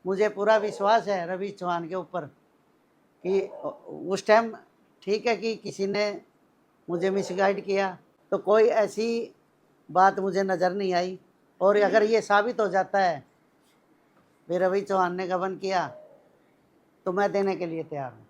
मुझे पूरा विश्वास है रवि चौहान के ऊपर कि उस टाइम ठीक है कि किसी ने मुझे मिसगाइड किया, तो कोई ऐसी बात मुझे नज़र नहीं आई। और अगर ये साबित हो जाता है कि रवि चौहान ने गबन किया तो मैं देने के लिए तैयार हूँ।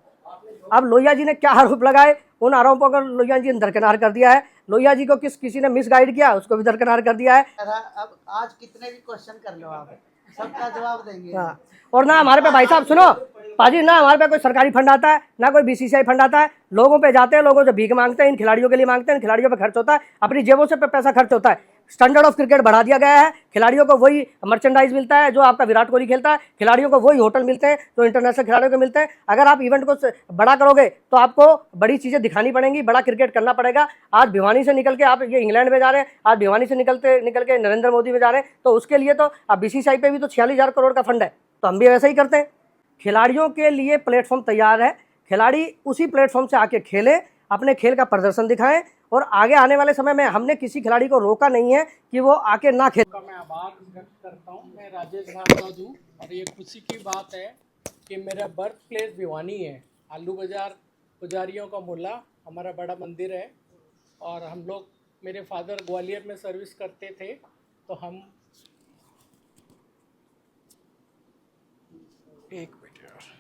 अब लोहिया जी ने क्या आरोप लगाए, उन आरोपों को लोहिया जी ने दरकिनार कर दिया है। लोहिया जी को किसी ने मिसगाइड किया, उसको भी दरकिनार कर दिया है। अब आज कितने भी क्वेश्चन कर लो आप, सबका जवाब देंगे। हाँ, और ना हमारे पे, भाई साहब सुनो पाजी, ना हमारे पे कोई सरकारी फंड आता है, ना कोई बीसीसीआई फंड आता है। लोगों पे जाते हैं, लोगों से भीख मांगते हैं, इन खिलाड़ियों के लिए मांगते हैं, इन खिलाड़ियों पे खर्च होता है, अपनी जेबों से पैसा खर्च होता है। स्टैंडर्ड ऑफ क्रिकेट बढ़ा दिया गया है, खिलाड़ियों को वही मर्चेंडाइज मिलता है जो आपका विराट कोहली खेलता है, खिलाड़ियों को वही होटल मिलते हैं जो इंटरनेशनल खिलाड़ियों को मिलते हैं। अगर आप इवेंट को बड़ा करोगे तो आपको बड़ी चीजें दिखानी पड़ेंगी, बड़ा क्रिकेट करना पड़ेगा। आज भिवानी से निकल के आप ये इंग्लैंड में जा रहे हैं, आज भिवानी से निकल के नरेंद्र मोदी में जा रहे हैं, तो उसके लिए तो अब बीसीसीआई पे भी तो 46,000 करोड़ का फंड है, तो हम भी वैसा ही करते हैं। खिलाड़ियों के लिए प्लेटफॉर्म तैयार है, खिलाड़ी उसी प्लेटफॉर्म से आके खेले, अपने खेल का प्रदर्शन दिखाएं, और आगे आने वाले समय में हमने किसी खिलाड़ी को रोका नहीं है कि वो आके ना खेले। मैं आभार व्यक्त करता हूँ। मैं राजेश भारद्वाज हूँ और ये खुशी की बात है कि मेरा बर्थ प्लेस भिवानी है। आलू बाज़ार पुजारियों का मुल्ला हमारा बड़ा मंदिर है, और हम लोग, मेरे फादर ग्वालियर में सर्विस करते थे, तो हम एक मिनट यार,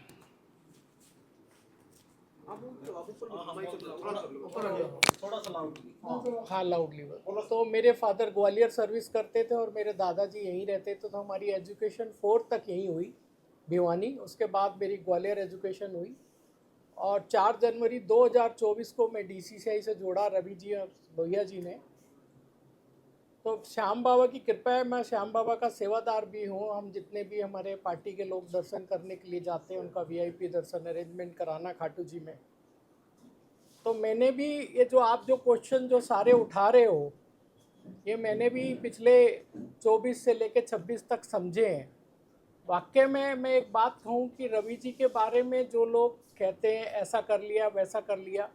हाँ लाउडली। तो मेरे फादर ग्वालियर सर्विस करते थे और मेरे दादाजी यहीं रहते थे, तो हमारी एजुकेशन 4th तक यहीं हुई भिवानी। उसके बाद मेरी ग्वालियर एजुकेशन हुई, और 4 जनवरी 2024 को मैं डीसीसीआई से जोड़ा रवि जी और लोहिया जी ने। तो श्याम बाबा की कृपा है, मैं श्याम बाबा का सेवादार भी हूँ। हम जितने भी हमारे पार्टी के लोग दर्शन करने के लिए जाते हैं, उनका वीआईपी दर्शन अरेंजमेंट कराना खाटू जी में। तो मैंने भी ये जो आप जो क्वेश्चन जो सारे उठा रहे हो, ये मैंने भी पिछले 24 से लेकर 26 तक समझे हैं। वाकई में मैं एक बात कहूँ कि रवि जी के बारे में जो लोग कहते हैं ऐसा कर लिया वैसा कर लिया,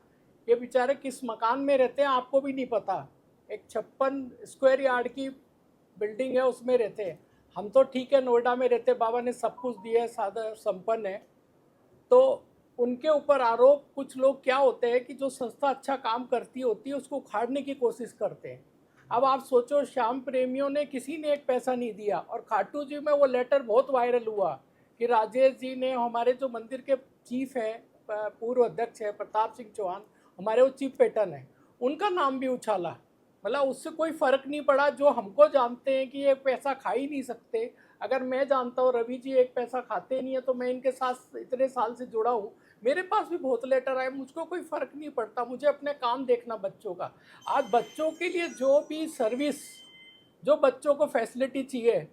ये बेचारे किस मकान में रहते हैं आपको भी नहीं पता। एक 56 स्क्वायर यार्ड की बिल्डिंग है, उसमें रहते हैं। हम तो ठीक है नोएडा में रहते, बाबा ने सब कुछ दिया है, सादा संपन्न है। तो उनके ऊपर आरोप, कुछ लोग क्या होते हैं कि जो संस्था अच्छा काम करती होती है उसको उखाड़ने की कोशिश करते हैं। अब आप सोचो, श्याम प्रेमियों ने किसी ने एक पैसा नहीं दिया, और खाटू जी में वो लेटर बहुत वायरल हुआ कि राजेश जी ने, हमारे जो मंदिर के चीफ हैं, पूर्व अध्यक्ष है प्रताप सिंह चौहान, हमारे वो चीफ पेटर्न है, उनका नाम भी उछाला। मतलब उससे कोई फ़र्क नहीं पड़ा। जो हमको जानते हैं कि ये पैसा खा ही नहीं सकते, अगर मैं जानता हूँ रवि जी एक पैसा खाते नहीं है, तो मैं इनके साथ इतने साल से जुड़ा हूँ, मेरे पास भी बहुत लेटर आए, मुझको कोई फ़र्क नहीं पड़ता। मुझे अपने काम देखना बच्चों का। आज बच्चों के लिए जो भी सर्विस, जो बच्चों को फैसिलिटी चाहिए,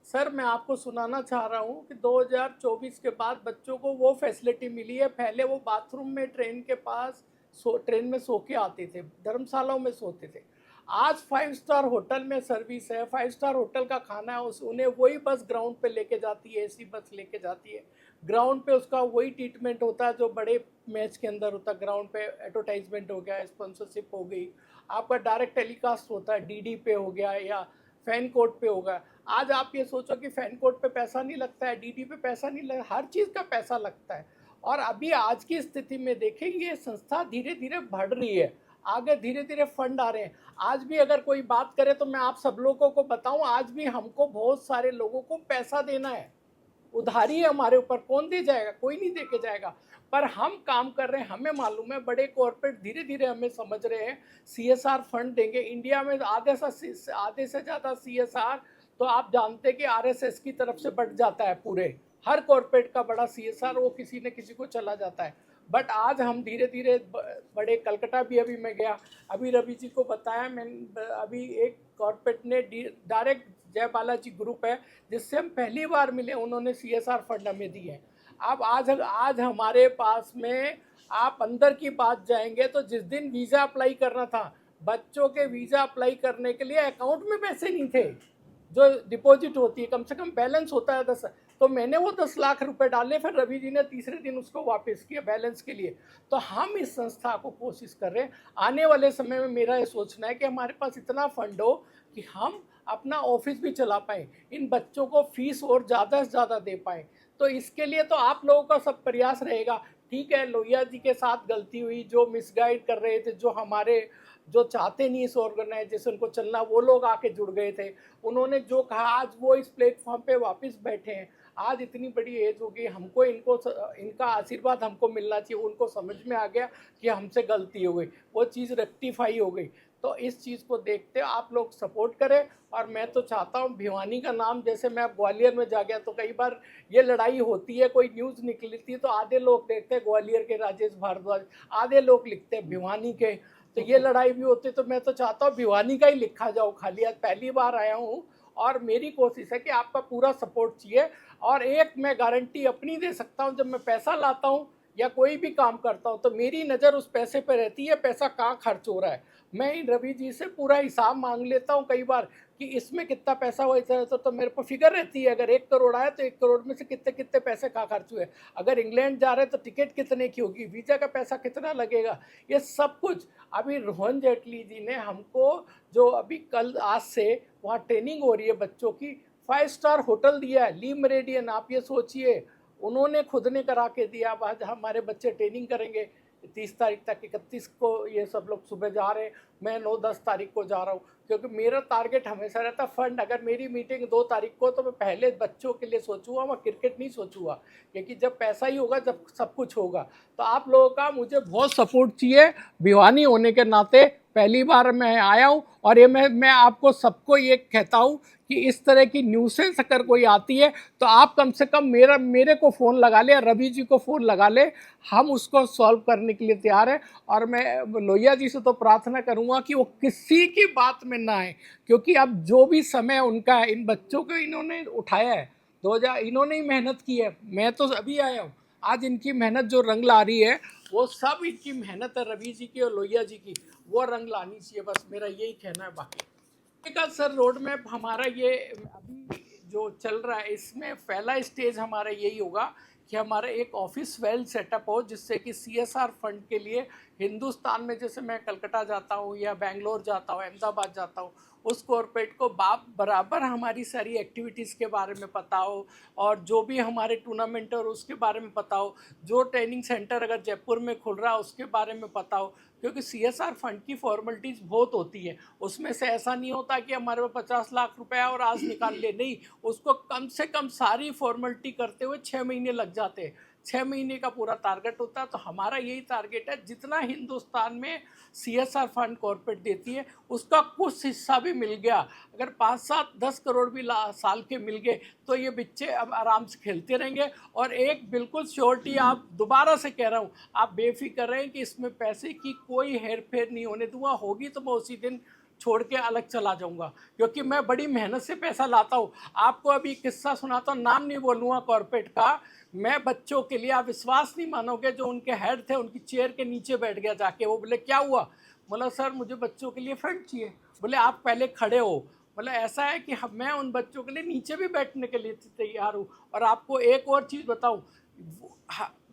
सर मैं आपको सुनाना चाह रहा हूँ कि 2024 के बाद बच्चों को वो फैसिलिटी मिली है। पहले वो बाथरूम में ट्रेन के पास ट्रेन में सो के आते थे, धर्मशालाओं में सोते थे। आज 5 स्टार होटल में सर्विस है, 5 स्टार होटल का खाना है, उन्हें वही बस ग्राउंड पे लेके जाती है, एसी बस लेके जाती है। ग्राउंड पे उसका वही ट्रीटमेंट होता है जो बड़े मैच के अंदर होता है। ग्राउंड पे एडवर्टाइजमेंट हो गया, स्पॉन्सरशिप हो गई, आपका डायरेक्ट टेलीकास्ट होता है, डीडी पे हो गया या फैन कोड पे होगा। आज आप ये सोचो कि फैन कोड पे पैसा नहीं लगता है, डीडी पे पैसा नहीं लगता, हर चीज़ का पैसा लगता है। और अभी आज की स्थिति में देखें, ये संस्था धीरे धीरे बढ़ रही है, आगे धीरे धीरे फंड आ रहे हैं। आज भी अगर कोई बात करे तो मैं आप सब लोगों को बताऊं, आज भी हमको बहुत सारे लोगों को पैसा देना है, उधारी है हमारे ऊपर। कौन दे जाएगा? कोई नहीं दे के जाएगा। पर हम काम कर रहे हैं, हमें मालूम है, बड़े कॉर्पोरेट धीरे धीरे हमें समझ रहे हैं, सीएसआर फंड देंगे। इंडिया में आधे से ज़्यादा सीएसआर तो आप जानते हैं कि आरएसएस की तरफ से बढ़ जाता है। पूरे हर कॉर्पोरेट का बड़ा सीएसआर वो किसी न किसी को चला जाता है। बट आज हम धीरे धीरे बड़े, कलकत्ता भी अभी मैं गया, अभी रवि जी को बताया मैंने, अभी एक कॉर्पोरेट ने डायरेक्ट, जय बालाजी ग्रुप है जिससे हम पहली बार मिले, उन्होंने सीएसआर फंड हमें दिए। अब आज हमारे पास में, आप अंदर की बात जाएंगे तो जिस दिन वीज़ा अप्लाई करना था, बच्चों के वीज़ा अप्लाई करने के लिए अकाउंट में पैसे नहीं थे, जो डिपॉजिट होती है, कम से कम बैलेंस होता है 10, तो मैंने वो 10 लाख रुपए डाले, फिर रवि जी ने तीसरे दिन उसको वापस किया बैलेंस के लिए। तो हम इस संस्था को कोशिश कर रहे हैं, आने वाले समय में मेरा ये सोचना है कि हमारे पास इतना फंड हो कि हम अपना ऑफिस भी चला पाएँ, इन बच्चों को फीस और ज़्यादा से ज़्यादा दे पाएँ। तो इसके लिए तो आप लोगों का सब प्रयास रहेगा। ठीक है, लोहिया जी के साथ गलती हुई, जो मिसगाइड कर रहे थे, जो चाहते नहीं इस ऑर्गेनाइजेशन को चलना, वो लोग आके जुड़ गए थे। उन्होंने जो कहा, आज वो इस प्लेटफॉर्म पे वापस बैठे हैं। आज इतनी बड़ी एज हो गई, हमको इनका आशीर्वाद हमको मिलना चाहिए। उनको समझ में आ गया कि हमसे गलती हो गई, वो चीज़ रेक्टिफाई हो गई। तो इस चीज़ को देखते आप लोग सपोर्ट करें। और मैं तो चाहता हूँ भिवानी का नाम, जैसे मैं ग्वालियर में जा गया तो कई बार ये लड़ाई होती है, कोई न्यूज़ निकलती है तो आधे लोग देखते हैं ग्वालियर के राजेश भारद्वाज, आधे लोग लिखते हैं भिवानी के। तो ये लड़ाई भी होती है, तो मैं तो चाहता हूँ भिवानी का ही लिखा जाओ खाली। आज पहली बार आया हूँ और मेरी कोशिश है कि आपका पूरा सपोर्ट चाहिए। और एक मैं गारंटी अपनी दे सकता हूँ, जब मैं पैसा लाता हूँ या कोई भी काम करता हूँ तो मेरी नज़र उस पैसे पर रहती है, पैसा कहाँ खर्च हो रहा है। मैं इन रवि जी से पूरा हिसाब मांग लेता हूँ कई बार कि इसमें कितना पैसा हुआ, तो मेरे को फिगर रहती है। अगर 1 करोड़ आया तो 1 करोड़ में से कितने कितने पैसे कहाँ खर्च हुए, अगर इंग्लैंड जा रहे हैं तो टिकट कितने की होगी, वीज़ा का पैसा कितना लगेगा, ये सब कुछ। अभी रोहन जेटली जी ने हमको, जो अभी कल आज से वहाँ ट्रेनिंग हो रही है बच्चों की, 5 स्टार होटल दिया है, ली मेरिडियन। आप ये सोचिए, उन्होंने खुद ने करा के दिया। अब आज हमारे बच्चे ट्रेनिंग करेंगे 30 तारीख तक, 31 को ये सब लोग सुबह जा रहे हैं, मैं 9-10 तारीख को जा रहा हूँ। क्योंकि मेरा टारगेट हमेशा रहता फंड। अगर मेरी मीटिंग 2 तारीख को, तो मैं पहले बच्चों के लिए सोचूंगा, मैं क्रिकेट नहीं सोचूंगा। क्योंकि जब पैसा ही होगा, जब सब कुछ होगा। तो आप लोगों का मुझे बहुत सपोर्ट चाहिए। भिवानी होने के नाते पहली बार मैं आया हूँ, और ये मैं आपको सबको ये कहता हूँ कि इस तरह की न्यूसेंस अगर कोई आती है तो आप कम से कम मेरे को फ़ोन लगा ले, रवि जी को फ़ोन लगा ले, हम उसको सॉल्व करने के लिए तैयार हैं। और मैं लोहिया जी से तो प्रार्थना करूंगा कि वो किसी की बात में ना आए, क्योंकि अब जो भी समय उनका है, इन बच्चों को इन्होंने उठाया है, 2000 इन्होंने ही मेहनत की है। मैं तो अभी आया हूँ, आज इनकी मेहनत जो रंग ला रही है, वो सब इनकी मेहनत है, रवि जी की और लोहिया जी की, वो रंग लानी चाहिए। बस मेरा यही कहना है। बाकी का सर रोड मैप हमारा ये अभी जो चल रहा है, इसमें पहला स्टेज हमारा यही होगा कि हमारा एक ऑफिस वेल सेटअप हो, जिससे कि CSR फंड के लिए हिंदुस्तान में, जैसे मैं कलकत्ता जाता हूँ या बेंगलोर जाता हूँ, अहमदाबाद जाता हूँ, उस कॉरपोरेट को बराबर हमारी सारी एक्टिविटीज़ के बारे में पता हो, और जो भी हमारे टूर्नामेंट और उसके बारे में पता हो, जो ट्रेनिंग सेंटर अगर जयपुर में खुल रहा है उसके बारे में पता हो। क्योंकि CSR फंड की फॉर्मेलिटीज़ बहुत होती है, उसमें से ऐसा नहीं होता कि हमारे पास 50 लाख रुपया और आज निकाल ले, नहीं, उसको कम से कम सारी फॉर्मेलिटी करते हुए 6 महीने लग जाते हैं। 6 महीने का पूरा टारगेट होता है। तो हमारा यही टारगेट है, जितना हिंदुस्तान में CSR फंड कॉर्पोरेट देती है उसका कुछ हिस्सा भी मिल गया, अगर 5-7-10 करोड़ भी साल के मिल गए, तो ये बच्चे अब आराम से खेलते रहेंगे। और एक बिल्कुल श्योरिटी, आप दोबारा से कह रहा हूँ, आप बेफिक्र रहें कि इसमें पैसे की कोई हेर फेर नहीं होने दूंगा। होगी तो मैं उसी दिन छोड़ के अलग चला जाऊंगा, क्योंकि मैं बड़ी मेहनत से पैसा लाता हूँ। आपको अभी किस्सा सुनाता हूँ, नाम नहीं बोलूँगा कॉर्पोरेट का। मैं बच्चों के लिए, आप विश्वास नहीं मानोगे, जो उनके हेड थे उनकी चेयर के नीचे बैठ गया जाके। वो बोले क्या हुआ? बोला सर मुझे बच्चों के लिए फंड चाहिए। बोले आप पहले खड़े हो। बोला ऐसा है कि मैं उन बच्चों के लिए नीचे भी बैठने के लिए तैयार हूँ। और आपको एक और चीज़ बताऊँ,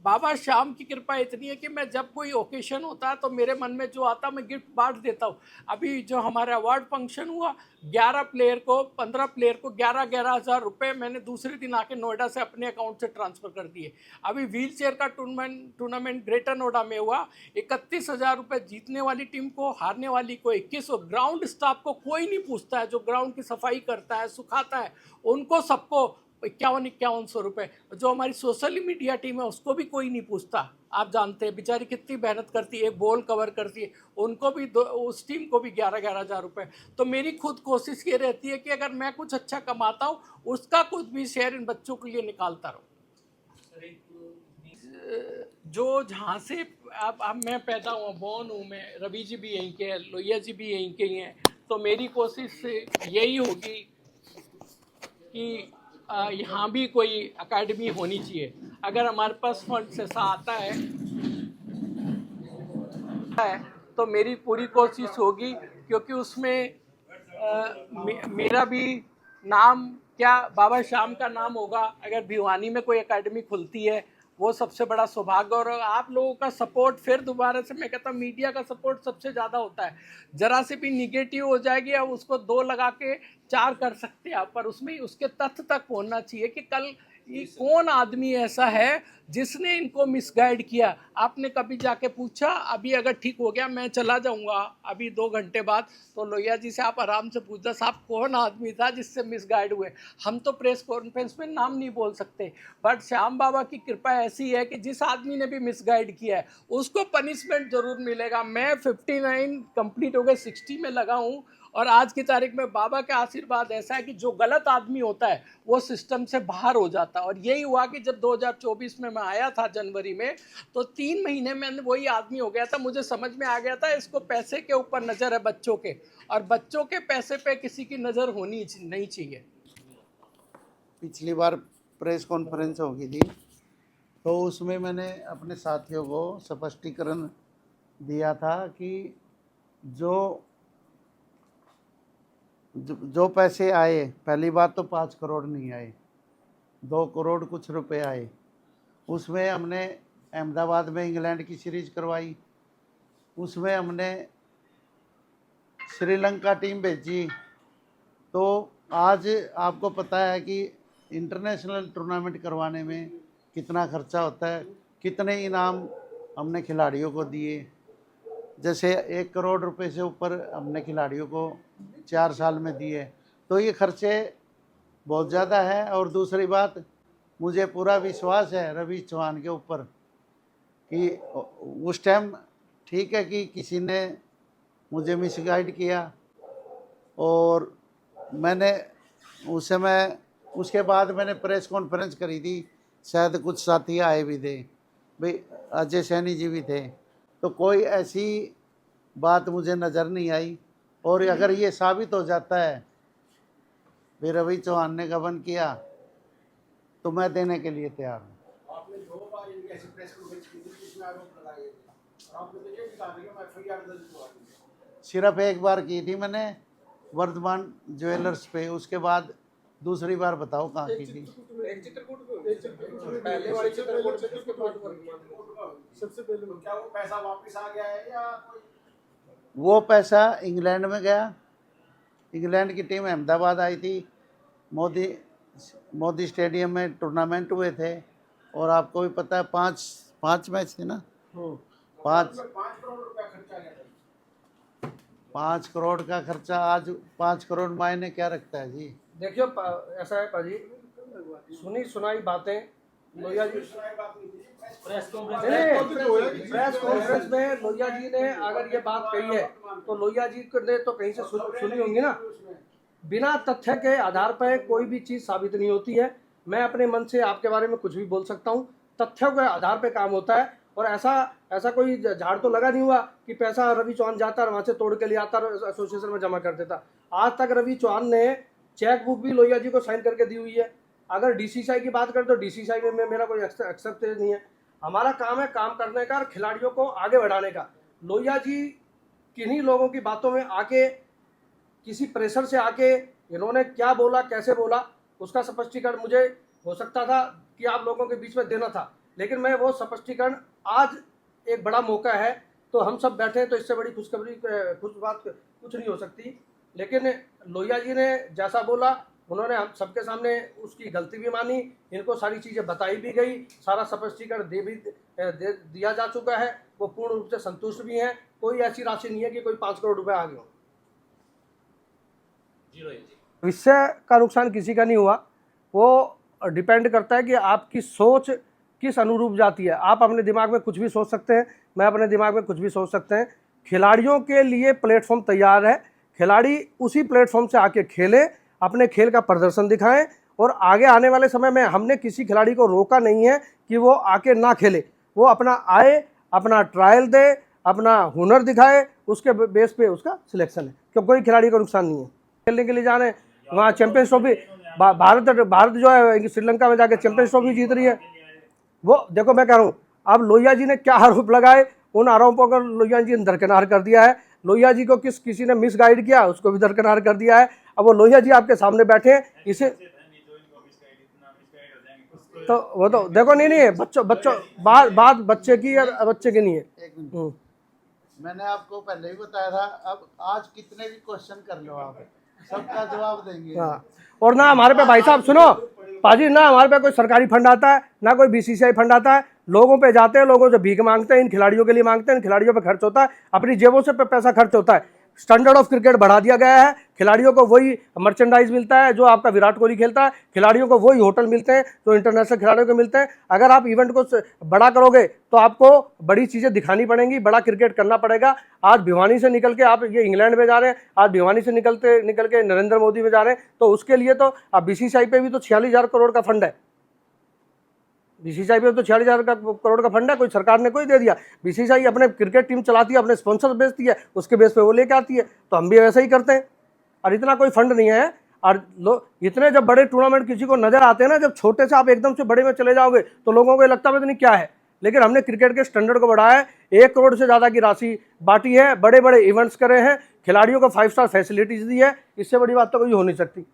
बाबा श्याम की कृपा इतनी है कि मैं जब कोई ओकेशन होता है तो मेरे मन में जो आता मैं गिफ्ट बांट देता हूँ। अभी जो हमारा अवार्ड फंक्शन हुआ, 11 प्लेयर को, 15 प्लेयर को 11-11 हज़ार रुपये मैंने दूसरे दिन आके नोएडा से अपने अकाउंट से ट्रांसफ़र कर दिए। अभी व्हील चेयर का टूर्नामेंट ग्रेटर नोएडा में हुआ, 31,000 रुपये जीतने वाली टीम को, हारने वाली को 21। ग्राउंड स्टाफ को कोई नहीं पूछता है, जो ग्राउंड की सफाई करता है, सुखाता है, उनको सबको 51-5100 रुपये। जो हमारी सोशल मीडिया टीम है उसको भी कोई नहीं पूछता। आप जानते हैं बेचारी कितनी मेहनत करती है, एक बॉल कवर करती है, उनको भी उस टीम को भी 11-11 हज़ार रुपये। तो मेरी खुद कोशिश ये रहती है कि अगर मैं कुछ अच्छा कमाता हूँ उसका कुछ भी शेयर इन बच्चों के लिए निकालता रहूँ। जो जहाँ से अब मैं पैदा हुआ, बॉर्न हूँ मैं, रवि जी भी यहीं के हैं, लोहिया जी भी यहीं के ही हैं। तो मेरी कोशिश यही होगी कि यहाँ भी कोई एकेडमी होनी चाहिए। अगर हमारे पास फंड से आता है तो मेरी पूरी कोशिश होगी, क्योंकि उसमें मेरा भी नाम, क्या बाबा श्याम का नाम होगा। अगर भिवानी में कोई एकेडमी खुलती है, वो सबसे बड़ा सौभाग्य। और आप लोगों का सपोर्ट, फिर दोबारा से मैं कहता हूँ मीडिया का सपोर्ट सबसे ज़्यादा होता है। जरा से भी निगेटिव हो जाएगी अब उसको 2 लगा के 4 कर सकते हैं आप, पर उसमें उसके तथ्य तक पहुंचना चाहिए कि कल ये कौन आदमी ऐसा है जिसने इनको मिसगाइड किया। आपने कभी जाके पूछा? अभी अगर ठीक हो गया मैं चला जाऊंगा अभी 2 घंटे बाद, तो लोहिया जी से आप आराम से पूछना साहब कौन आदमी था जिससे मिसगाइड हुए। हम तो प्रेस कॉन्फ्रेंस में नाम नहीं बोल सकते, बट श्याम बाबा की कृपा ऐसी है कि जिस आदमी ने भी मिसगाइड किया है उसको पनिशमेंट जरूर मिलेगा। मैं 59 कंप्लीट हो गए, 60 में लगा हूँ, और आज की तारीख में बाबा का आशीर्वाद ऐसा है कि जो गलत आदमी होता है वो सिस्टम से बाहर हो जाता है। और यही हुआ कि जब 2024 में मैं आया था जनवरी में, तो 3 महीने में वही आदमी हो गया था। मुझे समझ में आ गया था इसको पैसे के ऊपर नज़र है, बच्चों के, और बच्चों के पैसे पे किसी की नज़र होनी नहीं चाहिए। पिछली बार प्रेस कॉन्फ्रेंस होगी थी, तो उसमें मैंने अपने साथियों को स्पष्टीकरण दिया था कि जो पैसे आए, पहली बात तो 5 करोड़ नहीं आए, 2 करोड़ कुछ रुपए आए। उसमें हमने अहमदाबाद में इंग्लैंड की सीरीज करवाई, उसमें हमने श्रीलंका टीम भेजी। तो आज आपको पता है कि इंटरनेशनल टूर्नामेंट करवाने में कितना खर्चा होता है, कितने इनाम हमने खिलाड़ियों को दिए। जैसे 1 करोड़ रुपए से ऊपर हमने खिलाड़ियों को 4 साल में दिए, तो ये खर्चे बहुत ज़्यादा है। और दूसरी बात, मुझे पूरा विश्वास है रवि चौहान के ऊपर कि उस टाइम ठीक है कि किसी ने मुझे मिसगाइड किया, और मैंने उस समय उसके बाद मैंने प्रेस कॉन्फ्रेंस करी थी, शायद कुछ साथी आए भी थे, भाई अजय सैनी जी भी थे, तो कोई ऐसी बात मुझे नज़र नहीं आई। और अगर ये साबित हो जाता है भी रवि चौहान ने गबन किया, तो मैं देने के लिए तैयार हूँ। आपने 2 बार इनकी ऐसी प्रेस कॉन्फ्रेंस की थी जिसमें आरोप लगाए थे, और आपने तो ये भी कहा कि मैं एफआईआर दर्ज करवा दूंगा। सिर्फ एक बार की थी मैंने वर्धमान ज्वेलर्स पे, उसके बाद दूसरी बार बताओ कहाँ की थी। एक चित्रकूट पहले वाली चित्रकूट से उसके बाद वर्धमान सबसे पहले। क्या वो पैसा वापस आ गया है या कोई? वो पैसा इंग्लैंड में गया, इंग्लैंड की टीम अहमदाबाद आई थी, मोदी स्टेडियम में टूर्नामेंट हुए थे, और आपको भी पता है 5 मैच थे ना, 5 करोड़ रुपया खर्चा गया था। 5 करोड़ का खर्चा। आज 5 करोड़ मायने क्या रखता है जी? देखियो ऐसा है पाजी, सुनी सुनाई बातें लोहिया जी प्रेस कॉन्फ्रेंस में लोहिया जी ने अगर ये बात कही है तो लोहिया जी ने तो कहीं से सुनी होंगी ना। बिना तथ्य के आधार पर कोई भी चीज़ साबित नहीं होती है। मैं अपने मन से आपके बारे में कुछ भी बोल सकता हूँ, तथ्यों के आधार पर काम होता है। और ऐसा कोई झाड़ तो लगा नहीं हुआ कि पैसा रवि चौहान जाता और वहाँ से तोड़ के ले आता और एसोसिएशन में जमा कर देता। आज तक रवि चौहान ने चेक बुक भी लोहिया जी को साइन करके दी हुई है। अगर डीसीसीआई की बात करें तो डीसीसीआई में मेरा कोई एक्सेप्ट नहीं है। हमारा काम है काम करने का और खिलाड़ियों को आगे बढ़ाने का। लोहिया जी किन्हीं लोगों की बातों में आके, किसी प्रेशर से आके इन्होंने क्या बोला कैसे बोला उसका स्पष्टीकरण मुझे हो सकता था कि आप लोगों के बीच में देना था, लेकिन मैं वो स्पष्टीकरण, आज एक बड़ा मौका है तो हम सब बैठे तो इससे बड़ी खुश बात कुछ नहीं हो सकती। लेकिन लोहिया जी ने जैसा बोला उन्होंने हम सबके सामने उसकी गलती भी मानी, इनको सारी चीज़ें बताई भी गई, सारा स्पष्टीकरण दिया जा चुका है। वो पूर्ण रूप से संतुष्ट भी हैं। कोई ऐसी राशि नहीं है कि कोई 5 करोड़ रुपए आ गए हो। विषय का नुकसान किसी का नहीं हुआ, वो डिपेंड करता है कि आपकी सोच किस अनुरूप जाती है। आप अपने दिमाग में कुछ भी सोच सकते हैं, मैं अपने दिमाग में कुछ भी सोच सकते हैं। खिलाड़ियों के लिए प्लेटफॉर्म तैयार है, खिलाड़ी उसी प्लेटफॉर्म से आके खेलें, अपने खेल का प्रदर्शन दिखाएं। और आगे आने वाले समय में हमने किसी खिलाड़ी को रोका नहीं है कि वो आके ना खेले, वो अपना आए, अपना ट्रायल दे, अपना हुनर दिखाए, उसके बेस पे उसका सिलेक्शन है। क्यों कोई खिलाड़ी को नुकसान नहीं है। खेलने के लिए जा रहे हैं, वहाँ चैंपियंस ट्रॉफी भारत जो है श्रीलंका में जाके चैंपियंस ट्रॉफी जीत रही है। वो देखो मैं कह रहा हूँ, अब लोहिया जी ने क्या आरोप लगाए, उन आरोपों को लोहिया जी ने दरकिनार कर दिया है। लोहिया जी को किसी ने मिसगाइड किया, उसको भी दरकिनार कर दिया है। अब वो लोहिया जी आपके सामने बैठे, इसे तो वो तो देखो, नहीं नहीं, बच्चों बच्चों बात बच्चे की और बच्चे की नहीं है। एक मिनट, मैंने आपको पहले ही बताया था, अब आज कितने भी क्वेश्चन कर लो आप, सबका जवाब देंगे। हाँ, और ना हमारे पे भाई साहब सुनो पाजी, ना हमारे पे कोई सरकारी फंड आता है, ना कोई बीसीसीआई फंड आता है। लोगों पे जाते हैं, लोगों से भीख मांगते हैं, इन खिलाड़ियों के लिए मांगते हैं, इन खिलाड़ियों पे खर्च होता है, अपनी जेबों से पैसा खर्च होता है। स्टैंडर्ड ऑफ क्रिकेट बढ़ा दिया गया है, खिलाड़ियों को वही मर्चेंडाइज मिलता है जो आपका विराट कोहली खेलता है, खिलाड़ियों को वही होटल मिलते हैं जो इंटरनेशनल खिलाड़ियों को मिलते हैं। अगर आप इवेंट को बड़ा करोगे तो आपको बड़ी चीज़ें दिखानी पड़ेंगी, बड़ा क्रिकेट करना पड़ेगा। आज भिवानी से निकल के आप ये इंग्लैंड में जा रहे हैं, आज भिवानी से निकल के नरेंद्र मोदी में जा रहे हैं, तो उसके लिए तो अब बीसीसीआई पे भी तो 46,000 करोड़ का फंड है। बीसीसीआई पे तो 46,000 करोड़ का फंड है, कोई सरकार ने कोई दे दिया। बीसीसीआई अपने क्रिकेट टीम चलाती है, अपने स्पॉन्सर बेचती है, उसके बेस पे वो लेके आती है, तो हम भी वैसा ही करते हैं। और इतना कोई फंड नहीं है। और इतने जब बड़े टूर्नामेंट किसी को नजर आते हैं ना, जब छोटे से आप एकदम से बड़े में चले जाओगे तो लोगों को लगता है नहीं क्या है, लेकिन हमने क्रिकेट के स्टैंडर्ड को बढ़ाया है। 1 करोड़ से ज़्यादा की राशि बांटी है, बड़े बड़े इवेंट्स करे हैं, खिलाड़ियों को 5 स्टार फैसिलिटीज दी है, इससे बड़ी बात तो कोई हो नहीं सकती।